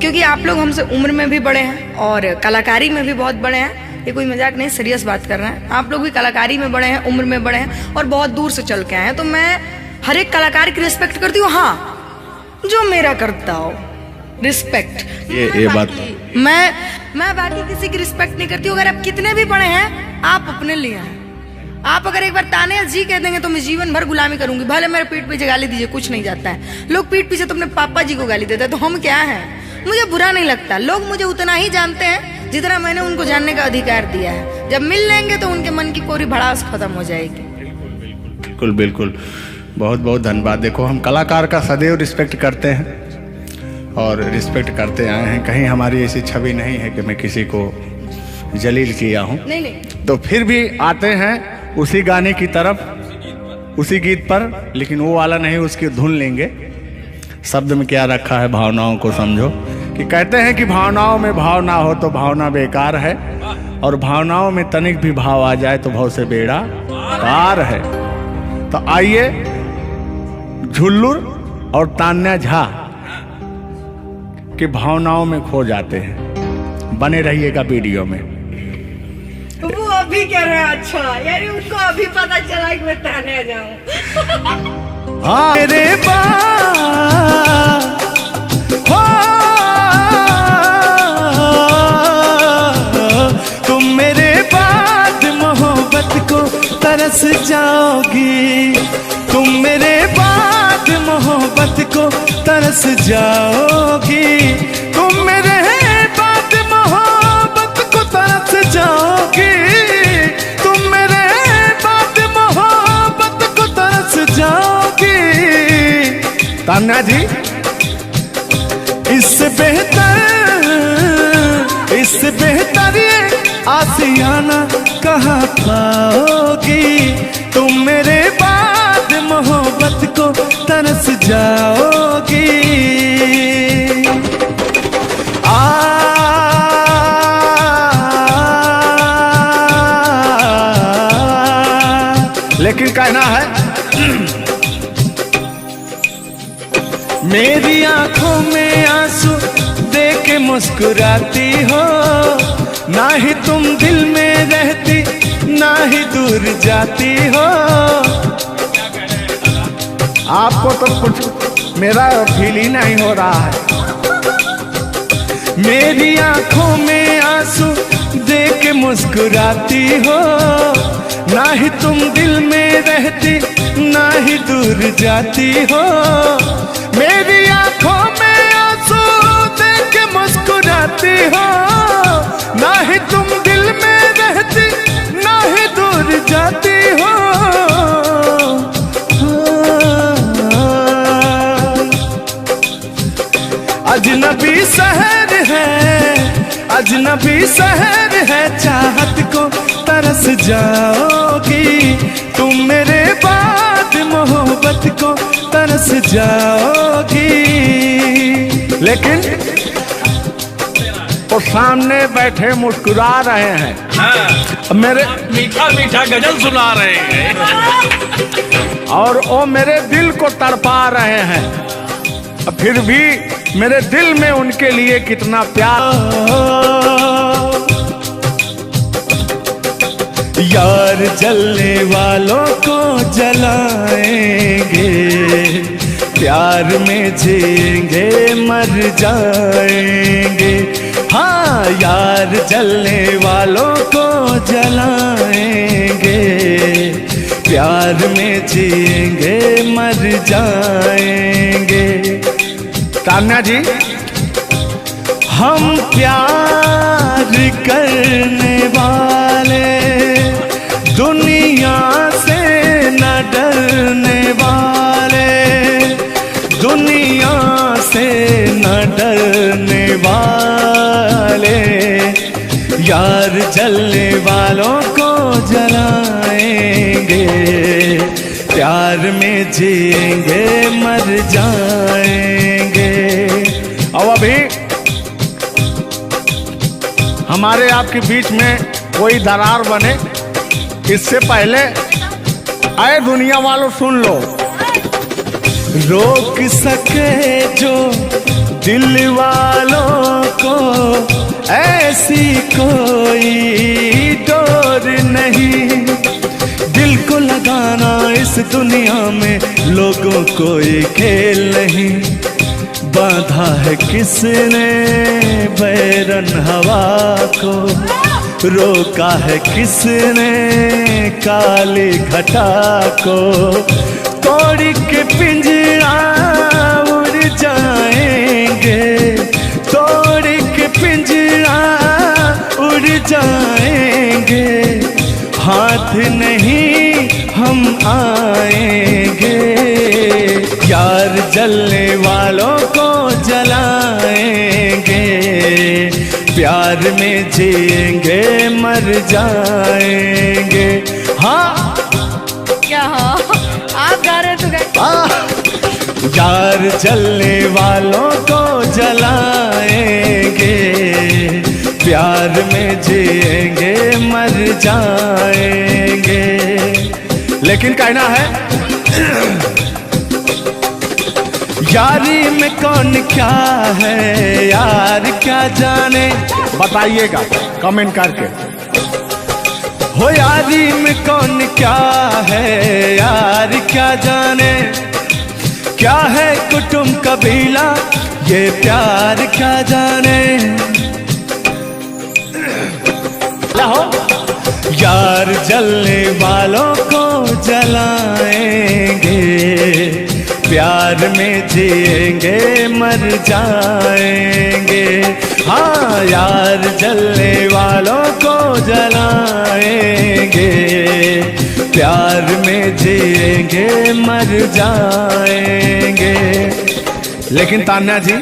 क्योंकि आप लोग हमसे उम्र में भी बड़े हैं और कलाकारी में भी बहुत बड़े हैं। ये कोई मजाक नहीं, सीरियस बात कर रहे हैं। आप लोग भी कलाकारी में बड़े हैं, उम्र में बड़े हैं और बहुत दूर से चल के आए हैं। तो मैं हर एक कलाकार की रिस्पेक्ट करती हूँ, हाँ जो मेरा करता हो रिस्पेक्ट। ये बात मैं बाकी किसी की रिस्पेक्ट नहीं करती हूँ। अगर आप कितने भी बड़े हैं, आप अपने लिए हैं। आप अगर एक बार तान्या जी कह देंगे तो मैं जीवन भर गुलामी करूंगी, भले मेरे पीठ पीछे गाली दीजिए, कुछ नहीं जाता है। लोग पीठ पीछे तो अपने पापा जी को गाली देते हैं, तो हम क्या हैं? मुझे बुरा नहीं लगता। लोग मुझे उतना ही जानते हैं जितना मैंने उनको जानने का अधिकार दिया है। जब मिल लेंगे तो उनके मन की कोरी भड़ास खत्म हो जाएगी। बिल्कुल बिल्कुल, बहुत बहुत धन्यवाद। देखो हम कलाकार का सदैव रिस्पेक्ट करते हैं और रिस्पेक्ट करते आए हैं। कहीं हमारी ऐसी छवि नहीं है कि मैं किसी को जलील किया हूँ। नहीं। तो फिर भी आते हैं उसी गाने की तरफ, उसी गीत पर, लेकिन वो वाला नहीं, उसकी धुन लेंगे। शब्द में क्या रखा है, भावनाओं को समझो। कि कहते हैं कि भावनाओं में भाव ना हो तो भावना बेकार है, और भावनाओं में तनिक भी भाव आ जाए तो भाव से बेड़ा पार है। तो आइए झुल्लुर और तान्या झा की भावनाओं में खो जाते हैं। बने रहिएगा वीडियो में। वो अभी कह रहे हैं, अच्छा यानी उनको अभी पता चला कि मैं तान्या जाऊं। हाँ मेरे तुम मेरे बाद मोहब्बत को तरस जाओगी, तुम मेरे बाद मोहब्बत को तरस जाओगी, तुम मेरे बाद मोहब्बत को तरस जाओगी, तुम मेरे बाद मोहब्बत को तरस जाओगी। तान्या जी, इससे बेहतर ये आसियाना कहाँ पाओगी, तुम मेरे बाद मोहब्बत को तरस जाओगी। लेकिन कहना है मेरी आंखों में आंसू देख के मुस्कुराती हो, ना ही तुम दिल में रहती ना ही दूर जाती हो। आपको तो कुछ मेरा फील ही नहीं हो रहा है। मेरी आंखों में आंसू देख के मुस्कुराती हो, ना ही तुम दिल में रहती ना ही दूर जाती हो। मेरी आंखों में आंसू देख के मुस्कुराती हो, ना ही तुम दिल में रहती ना ही दूर जाती हो। अजनबी शहर है, अजनबी शहर है, चाहत को तरस जाओगी तुम, मेरे बाद मोहब्बत को तरस जाओगी। लेकिन वो सामने बैठे मुस्कुरा रहे हैं, हाँ, मेरे मीठा मीठा गजल सुना रहे हैं और वो मेरे दिल को तड़पा रहे हैं। फिर भी मेरे दिल में उनके लिए कितना प्यार। यार जलने वालों को जलाएंगे, प्यार में जिएंगे मर जाएंगे। हाँ, यार जलने वालों को जलाएंगे, प्यार में जिएंगे मर जाएंगे। तान्या जी, हम प्यार करने वाले दुनिया से न डरने वाले, दुनिया से न डरने वाले, यार जलने वालों को जलाएंगे, प्यार में जिएंगे मर जाएंगे। और अभी हमारे आपके बीच में कोई दरार बने इससे पहले आए दुनिया वालों सुन लो। रोक सके जो दिल वालों को ऐसी कोई डोर नहीं, दिल को लगाना इस दुनिया में लोगों को ये खेल नहीं। बांधा है किसने बैरन हवा को, रोका है किसने काली घटा को, तोड़ के पिंजरा उड़ जाएंगे, तोड़ के पिंजरा उड़ जाएंगे, हाथ नहीं हम आएंगे, यार जलने वालों को जलाएंगे, प्यार में जिएंगे मर जाएंगे। हाँ क्या हाँ आप गा रहे तो गाइए। यार जलने वालों को जलाएंगे, प्यार में जिएंगे मर जाएंगे। लेकिन कहना है यारी में कौन क्या है यार क्या जाने, बताइएगा कमेंट करके। हो यारी में कौन क्या है यार क्या जाने, क्या है कुटुंब कबीला ये प्यार क्या जाने। हो यार जलने वालों को जलाएंगे, प्यार में जिएंगे मर जाएंगे। हाँ यार जलने वालों को जलाएंगे, प्यार में जिएंगे मर जाएंगे। लेकिन तान्या जी,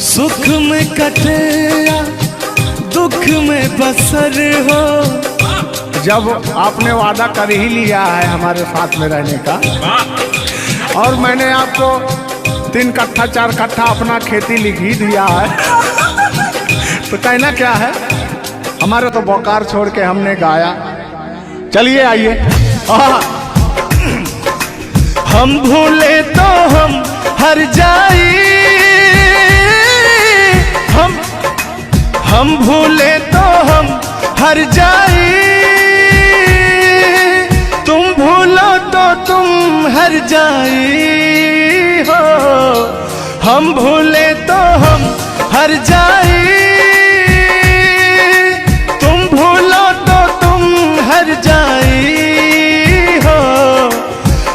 सुख में कटे या दुख में बसर हो, जब आपने वादा कर ही लिया है हमारे साथ में रहने का, और मैंने आपको 3 कट्ठा 4 कट्ठा अपना खेती लिख ही दिया है, तो कहना क्या है। हमारे तो बोकार छोड़ के हमने गाया। चलिए आइए। हम भूले तो हम हर जाई, हम भूले तो हम हर जाई, तुम भूलो तो तुम हर जाई हो। हम भूले तो हम हर जाई, तुम भूलो तो तुम हर जाई हो।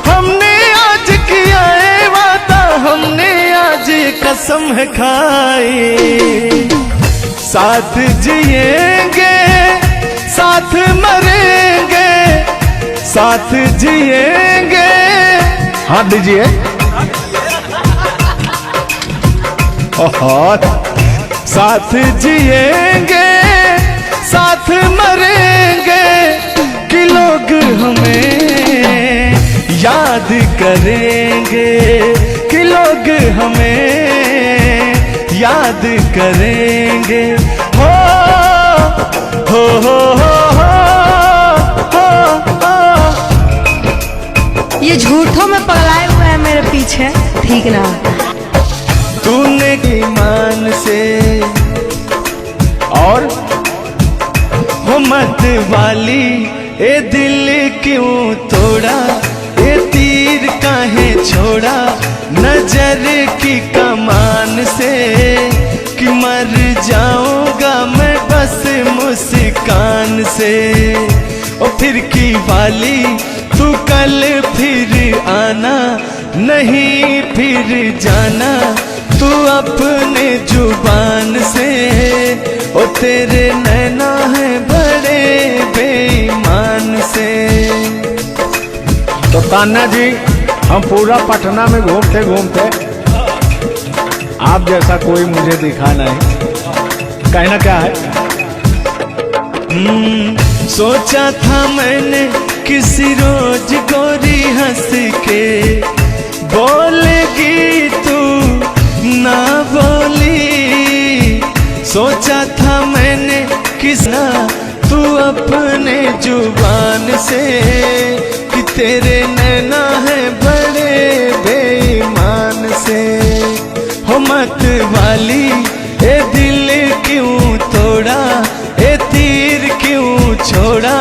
हमने आज किया है वादा, हमने आज कसम है खाई, साथ जिएंगे साथ मरेंगे, साथ जिएंगे। हाथ दीजिए। ओहो, साथ जिएंगे साथ मरेंगे, कि लोग हमें याद करेंगे, कि लोग हमें याद करेंगे। हो हो हो हो हो हो। ये झूठों में पगलाए हुए हैं मेरे पीछे, ठीक ना। तूने ईमान से और हो मत वाली, ए दिल क्यों तोड़ा, ए तीर काहे छोड़ा, नजर की कमान से, कि मर जाऊंगा मैं बस मुस्कान से। ओ फिर की वाली, तू कल फिर आना, नहीं फिर जाना, तू अपने जुबान से। ओ तेरे नैना है बड़े बेईमान से। तो तान्या जी, हम पूरा पटना में घूमते घूमते आप जैसा कोई मुझे दिखा नहीं, कहना क्या है? सोचा था मैंने किसी रोज गोरी हंस के बोलेगी तू ना बोली, सोचा था मैंने किसना तू अपने जुबान से, कि तेरे नैना है बड़े बेईमान से। हो मत वाली, ए दिल क्यों तोड़ा, ए तीर क्यों छोड़ा,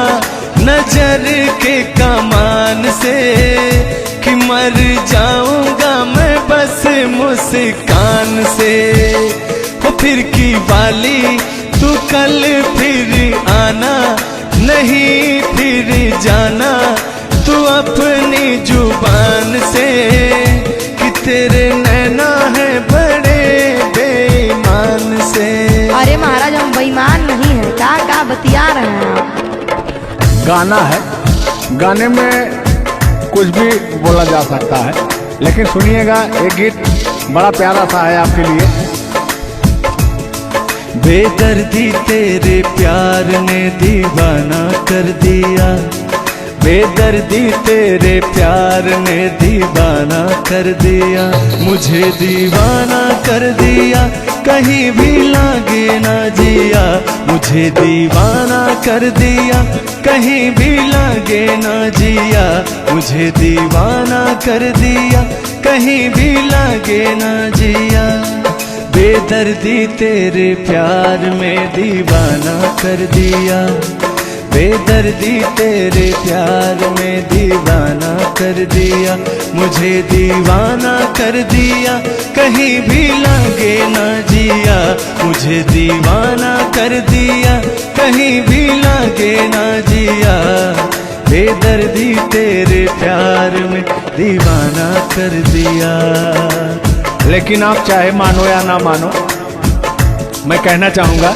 नजर के कमान से, कि मर जाऊंगा मैं बस मुस्कान से। हो फिर की वाली, तू कल फिर आना, नहीं फिर जाना, तू अपनी जुबान से, कि तेरे नैना है बड़े बेईमान से। अरे महाराज, हम बेईमान नहीं है, का बतिया रहे हैं आप? गाना है, गाने में कुछ भी बोला जा सकता है, लेकिन सुनिएगा, एक गीत बड़ा प्यारा सा है आपके लिए। बेदर्दी तेरे प्यार ने दीवाना कर दिया, बेदर्दी तेरे प्यार ने दीवाना कर दिया, मुझे दीवाना कर दिया, कहीं भी लागे ना जिया, मुझे दीवाना कर दिया, कहीं भी लागे ना जिया, मुझे दीवाना कर दिया, कहीं भी लागे ना जिया। बेदर्दी तेरे प्यार में दीवाना कर दिया, बेदर्दी तेरे प्यार में दीवाना कर दिया, मुझे दीवाना कर दिया, कहीं भी लागे ना जिया, मुझे दीवाना कर दिया, कहीं भी लागे ना जिया। बेदर्दी तेरे प्यार में दीवाना कर दिया। लेकिन आप चाहे मानो या ना मानो, मैं कहना चाहूंगा,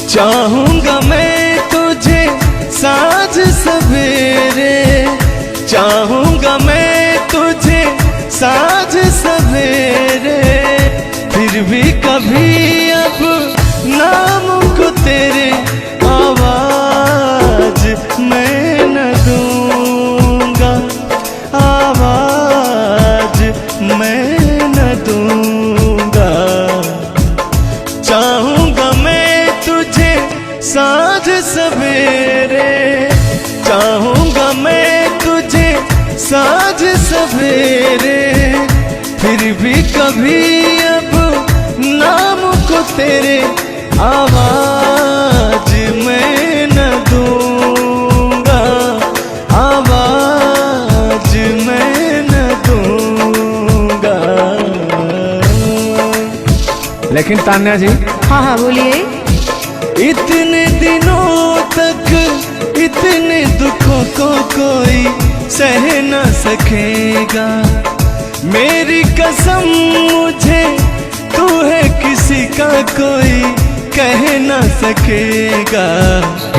चाहूंगा मैं तुझे साँझ सवेरे, चाहूंगा मैं तुझे साँझ सवेरे, फिर भी कभी अब नाम को तेरे आवाज मैं न दूंगा, आवाज मैं न दूंगा। चाहूंगा मैं तुझे साँझ सवेरे, चाहूंगा मैं तुझे साँझ सवेरे, फिर भी कभी अब नाम को तेरे आवाज मैं न दूंगा, आवाज मैं न दूंगा। लेकिन तान्या जी, हाँ हाँ बोलिए। इतने दिनों तक इतने दुखों को कोई सह न सकेगा, मेरी कसम मुझे तू है किसी का कोई कह न सकेगा।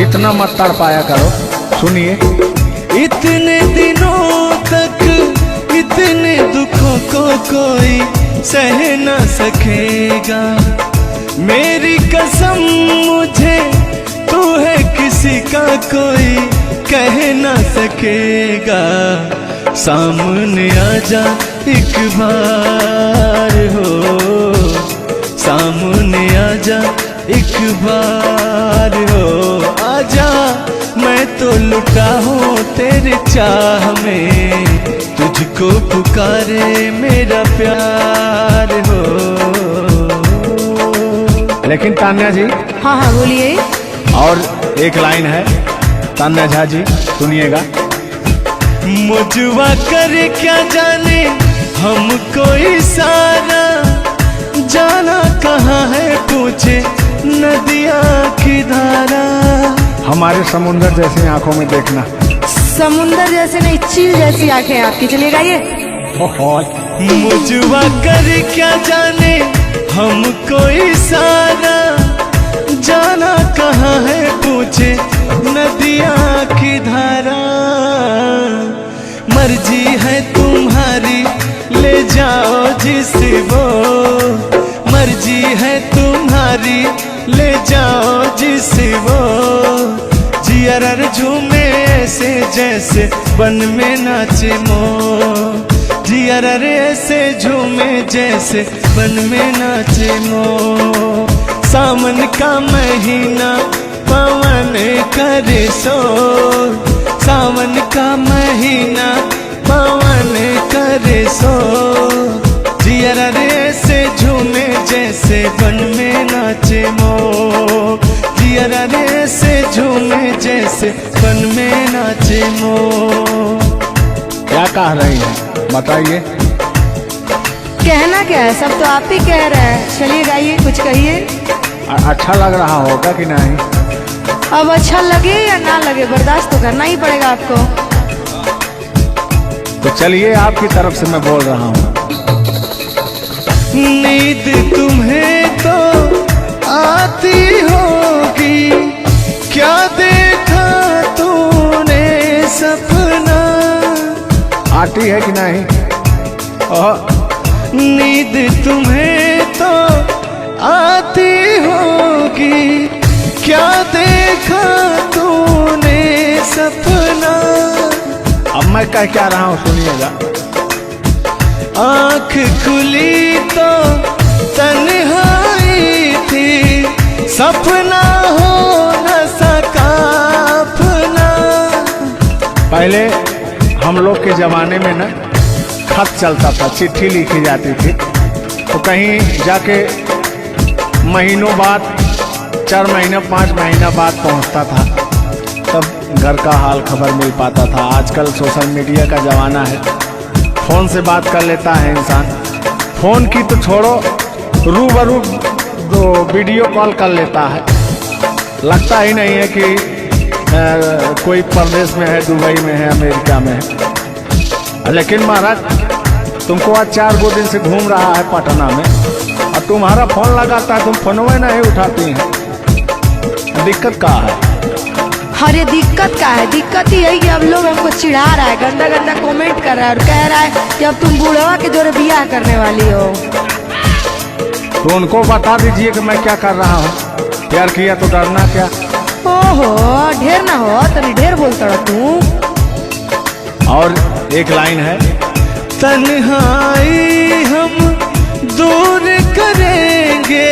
इतना मत तड़पाया करो, सुनिए। इतने दिनों तक इतने दुखों को कोई सह न सकेगा, मेरी कसम मुझे तू है किसी का कोई कह न सकेगा। सामने आजा एक बार हो, सामने आजा एक बार हो, आजा मैं तो लुटा हूँ तेरे चाह में, तुझको पुकारे मेरा प्यार हो। लेकिन तान्या जी, हाँ हाँ बोलिए। और एक लाइन है, तान्या झा जी सुनिएगा। मुझवा करे क्या जाने हमको इशारा, जाना कहाँ है पूछे नदिया की धारा। हमारे समुंदर जैसी आंखों में देखना। समुंदर जैसे नहीं, चील जैसी आंखें आपकी, चलेगा ये। मुझवा करे क्या जाने हमको इशारा, जाना कहाँ है पूछे नदिया की धारा। मर्जी है तुम्हारी ले जाओ जिस वो, मर्जी है तुम्हारी ले जाओ जिस वो। जियर झूमे ऐसे जैसे बन में नाचे मो, जियर ऐसे झूमे जैसे बन में नाचे मो। सावन का महीना पवन करे शोर, सावन का महीना पवन करे शोर। जियर ऐसे झूमे जैसे बन में नाचे मो, जियर ऐसे झूमे जैसे बन में नाचे मो। क्या कह रही हैं बताइए। कहना क्या है, सब तो आप ही कह रहे हैं। चलिए गाइए, कुछ कहिए। अच्छा लग रहा होगा कि नहीं? अब अच्छा लगे या ना लगे, बर्दाश्त तो करना ही पड़ेगा आपको। तो चलिए, आपकी तरफ से मैं बोल रहा हूँ। नींद तुम्हें तो आती होगी, क्या देखा तूने सपना। आती है कि नहीं? नींद तुम्हें तो आती होगी, क्या देखा तूने सपना। अब मैं कह क्या रहा हूँ सुनिएगा। आँख खुली तो तन्हाई थी, सपना हो न सका अपना। पहले हम लोग के जमाने में ना खत चलता था, चिट्ठी लिखी जाती थी, तो कहीं जाके महीनों बाद, 4 महीना 5 महीना बाद पहुंचता था, तब घर का हाल खबर मिल पाता था। आजकल सोशल मीडिया का ज़माना है, फ़ोन से बात कर लेता है इंसान। फ़ोन की तो छोड़ो, रूबरू वीडियो कॉल कर लेता है। लगता ही नहीं है कि कोई प्रदेश में है, दुबई में है, अमेरिका में है। लेकिन महाराज, तुमको आज 4 दिन से घूम रहा है पटना में, और तुम्हारा फोन लगाता है, तुम फोनवे नहीं उठाती हैं। दिक्कत क्या है? अरे दिक्कत क्या है? दिक्कत ही है कि अब लोग हमको चिढ़ा रहा है, गंदा गंदा कमेंट कर रहा है और कह रहा है कि अब तुम बूढ़वा के जोरे बियाह करने वाली हो। तो उनको बता दीजिए कि मैं क्या कर रहा हूँ। प्यार किया तो डरना क्या? ओहो, ढेर ना हो, तनी ढेर बोलता रहा तू। और एक लाइन है, तन्हाई हम दूर करेंगे,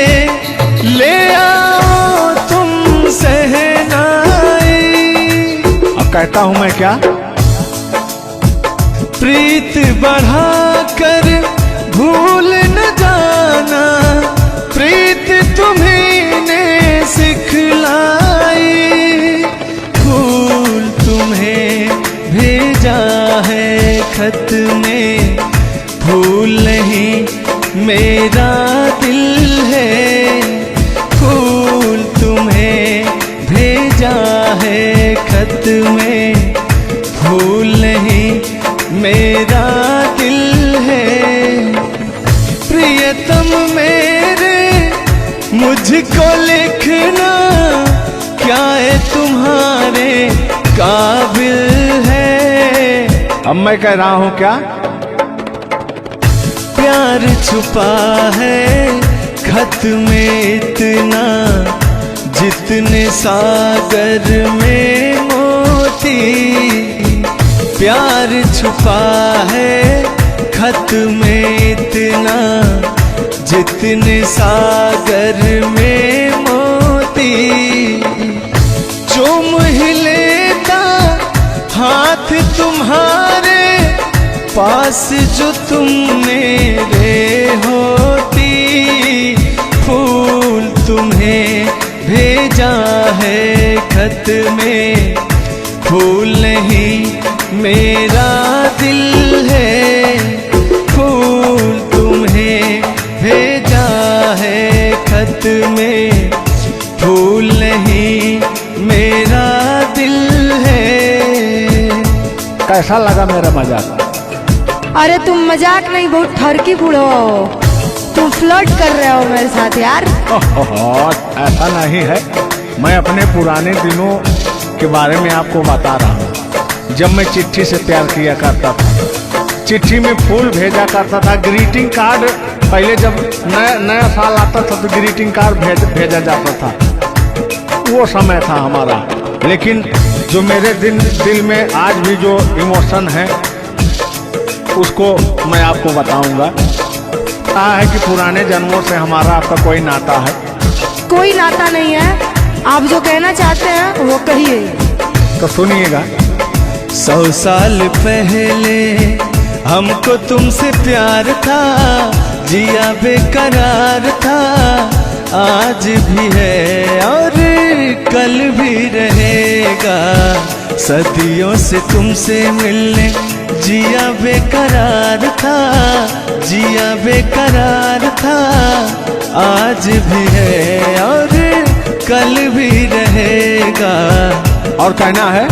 ले आओ तुम सहनाई। अब कहता हूँ मैं क्या? प्रीत बढ़ाकर भूल न जाना, प्रीत तुम्हीं ने सिखलाई। फूल तुम्हें भेजा है खत में, फूल नहीं मेरा दिल है। फूल तुम्हें भेजा है खत में, फूल नहीं मेरा दिल है। प्रियतम मेरे मुझको लिखना, क्या है तुम्हारे काबिल है। अब मैं कह रहा हूं क्या? प्यार छुपा है खत में इतना, जितने सागर में मोती। प्यार छुपा है खत में इतना, जितने सागर में मोती। चूम ही लेता हाथ तुम्हारे, पास जो तुम मेरे होती। फूल तुम्हें भेजा है खत में, फूल नहीं मेरा दिल है। फूल तुम्हें भेजा है खत में, फूल नहीं मेरा दिल है। कैसा लगा मेरा मजाक? अरे तुम मजाक नहीं, बहुत ठरकी बूढ़ो हो। तुम फ्लर्ट कर रहे हो मेरे साथ यार। ऐसा नहीं है, मैं अपने पुराने दिनों के बारे में आपको बता रहा हूँ। जब मैं चिट्ठी से प्यार किया करता था, चिट्ठी में फूल भेजा करता था, ग्रीटिंग कार्ड। पहले जब नया साल आता था तो ग्रीटिंग कार्ड भेजा जाता था, वो समय था हमारा। लेकिन जो मेरे दिल में आज भी जो इमोशन है, उसको मैं आपको बताऊंगा। कहा है कि पुराने जन्मों से हमारा आपका कोई नाता है। कोई नाता नहीं है, आप जो कहना चाहते हैं वो कहिए। तो सुनिएगा। 100 साल पहले हमको तुमसे प्यार था, जिया बेकरार था। आज भी है और कल भी रहेगा, सदियों से तुमसे मिलने जिया बेकरार था, जिया बेकरार था। आज भी है और कल भी रहेगा। और कहना है,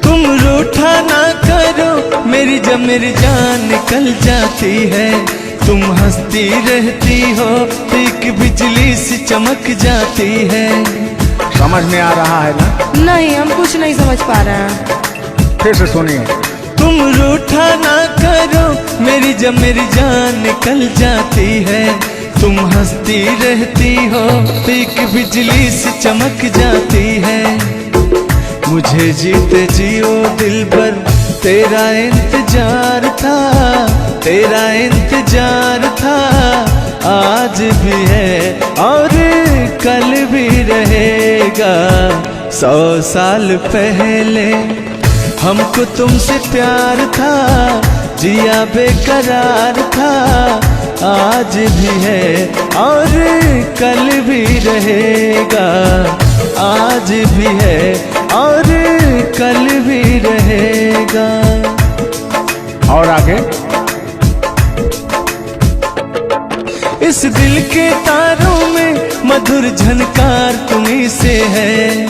तुम रूठा ना करो मेरी, जब मेरी जान निकल जाती है। तुम हंसती रहती हो, एक बिजली सी चमक जाती है। समझ में आ रहा है ना? नहीं, हम कुछ नहीं समझ पा रहे हैं। फिर से सुनिए। तुम रूठा ना करो मेरी, जब मेरी जान निकल जाती है। तुम हंसती रहती हो, एक बिजली सी चमक जाती है। मुझे जीते जियो दिल भर तेरा इंतजार था, तेरा इंतजार था। आज भी है और कल भी रहेगा। 100 साल पहले हमको तुमसे प्यार था, जिया बेकरार था। आज भी है और कल भी रहेगा। आज भी है और कल भी रहेगा। और आगे, इस दिल के तारों में मधुर झनकार तुम्हीं से है,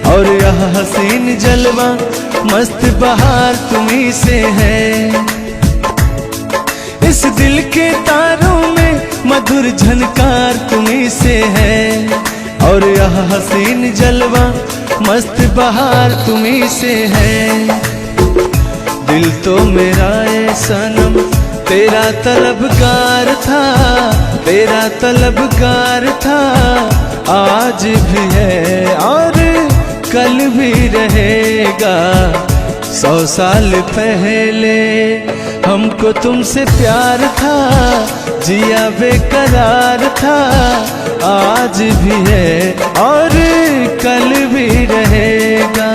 और यह हसीन जलवा मस्त बहार तुम्हीं से है। इस दिल के तारों में मधुर झनकार तुम्हीं से है, और यह हसीन जलवा मस्त बहार तुम्हीं से है। दिल तो मेरा ए सनम तेरा तलबगार था, तेरा तलबगार था। आज भी है और कल भी रहेगा। 100 साल पहले हमको तुमसे प्यार था, जिया बेकरार था। आज भी है और कल भी रहेगा।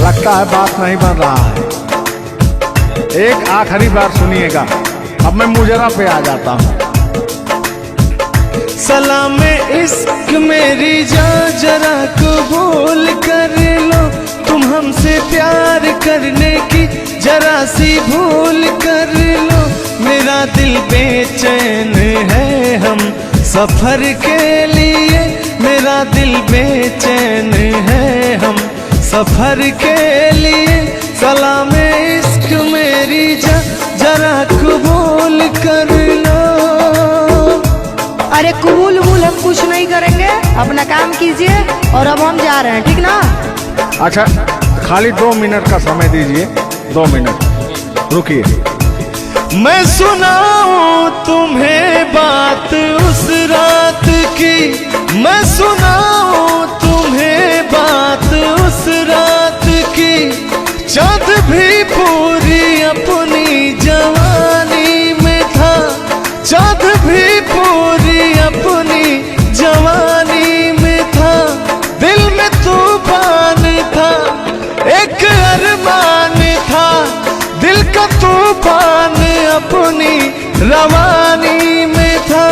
लगता है बात नहीं बन रहा है। एक आखिरी बार सुनिएगा, अब मैं मुजरा पे आ जाता हूँ। सलाम इश्क मेरी जान जरा कबूल कर लो, तुम हमसे प्यार करने की जरा सी भूल कर लो। मेरा दिल बेचैन है हम सफर के लिए, मेरा दिल बेचैन है हम सफर के लिए। सलाम इश्क मेरी जान जरा कबूल कर लो। अरे कबूल वबूल हम कुछ नहीं करेंगे, अपना काम कीजिए और अब हम जा रहे हैं, ठीक ना? अच्छा, खाली 2 मिनट का समय दीजिए, 2 मिनट रुकिए। मैं सुनाऊं तुम्हें बात उस रात की, मैं सुनाऊं तुम्हें बात उस रात की। चाँद भी पूरी अपनी जवानी में था, चाँद भी पूरी अपनी जवानी में था। दिल में तूफान था, एक अरमान था, दिल का तूफान अपनी रवानी में था।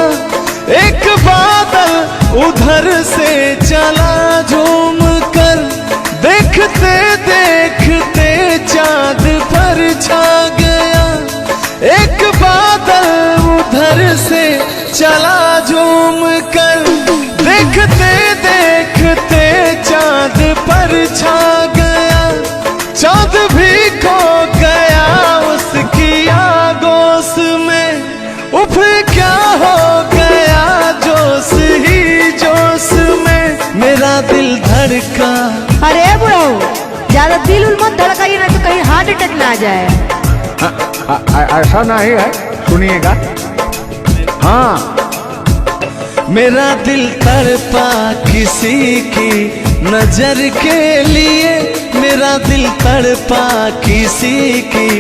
एक बादल उधर से चला झूम कर, देखते देखते चाँद पर छा गया। एक बादल उधर से चला झूम कर, देखते देखते चाँद पर छा गया। चाँद भी खो गया उसकी आगोश में, उफ क्या हो गया जोश ही जोश में। मेरा दिल धड़का। अरे बुढ़ाऊ, ज्यादा दिल उल मत धड़काइए ना तो कहीं हार्ट अटैक ना आ जाए। ऐसा नहीं है, सुनिएगा। हाँ, मेरा दिल तड़पा किसी की नजर के लिए, मेरा दिल तड़पा किसी की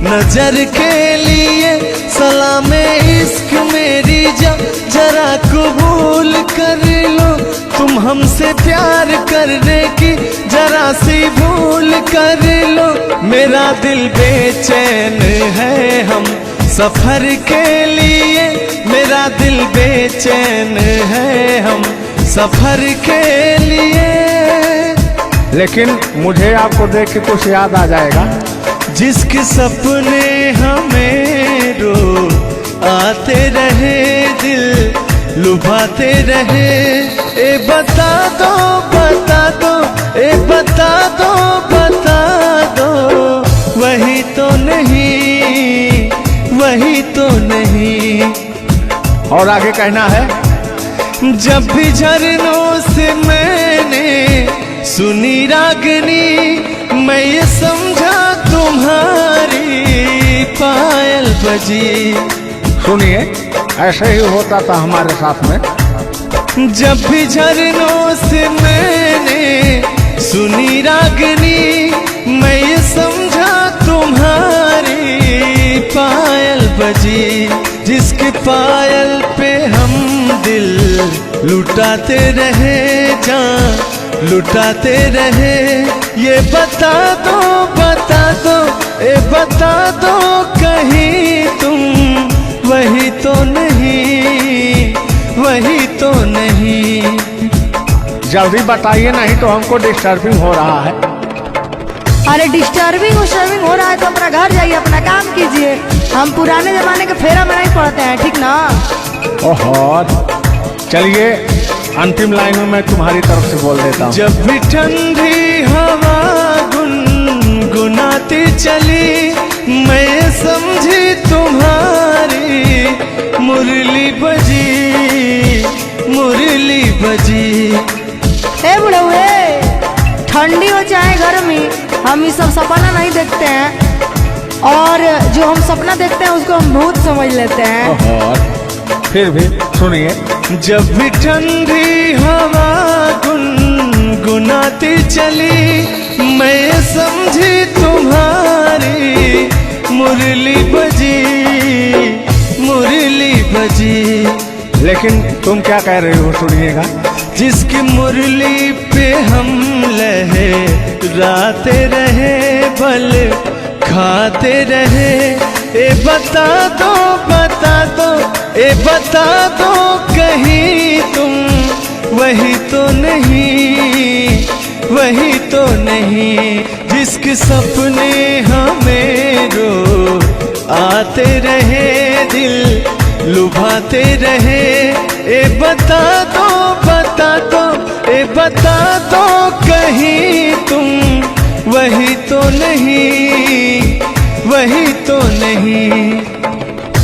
नजर के लिए। सलाम इश्क मेरी जरा कबूल कर लो, तुम हमसे प्यार करने की जरा सी भूल कर लो। मेरा दिल बेचैन है हम सफर के लिए, मेरा दिल बेचैन है हम सफर के लिए। लेकिन मुझे आपको देख के कुछ याद आ जाएगा। जिसके सपने हमें रो आते रहे, दिल लुभाते रहे। ए बता दो बता दो, ए बता दो बता दो, वही तो नहीं, वही तो नहीं। और आगे कहना है, जब भी झरनों से मैंने सुनी रागनी, मैं ये समझा तुम्हारी पायल बजी। सुनिए, ऐसे ही होता था हमारे साथ में। जब भी झरनों से मैंने सुनी रागनी, मैं ये समझा तुम्हारी पायल बजी। जिसके पायल पे हम दिल लुटाते रहे, जान लुटाते रहे। ये बता दो बता दो, ए बता दो कहीं तुम वही तो नहीं, वही तो नहीं। जल्दी बताइए, नहीं तो हमको डिस्टर्बिंग हो रहा है। अरे डिस्टर्बिंग हो रहा है तो अपना घर जाइए, अपना काम कीजिए। हम पुराने जमाने के फेरा में नहीं पड़ते हैं, ठीक ना? ओहो, चलिए अंतिम लाइन में मैं तुम्हारी तरफ से बोल देता हूँ। जब भी ठंडी हवा गुनगुनाती चली, मैं समझी तुम्हारी मुरली बजी, मुरली बजी। ए बुढ़ऊ, ठंडी हो चाहे गर्मी, हम ये सब सपना नहीं देखते हैं, और जो हम सपना देखते हैं उसको हम भूत समझ लेते हैं। ओहो, फिर भी सुनिए। जब भी ठंडी हवा गुनगुनाती चली, मैं समझी तुम्हारी मुरली बजी, मुरली बजी। लेकिन तुम क्या कह रहे हो, सुनिएगा। जिसकी मुरली पे हम लहराते रहे, बल खाते रहे। ए बता दो, बता दो, ए बता दो कहीं तुम वही तो नहीं, वही तो नहीं। जिसके सपने हमें रो आते रहे, दिल लुभाते रहे। ए बता दो, बता दो, ए बता दो कहीं तुम वही तो नहीं, वही तो नहीं।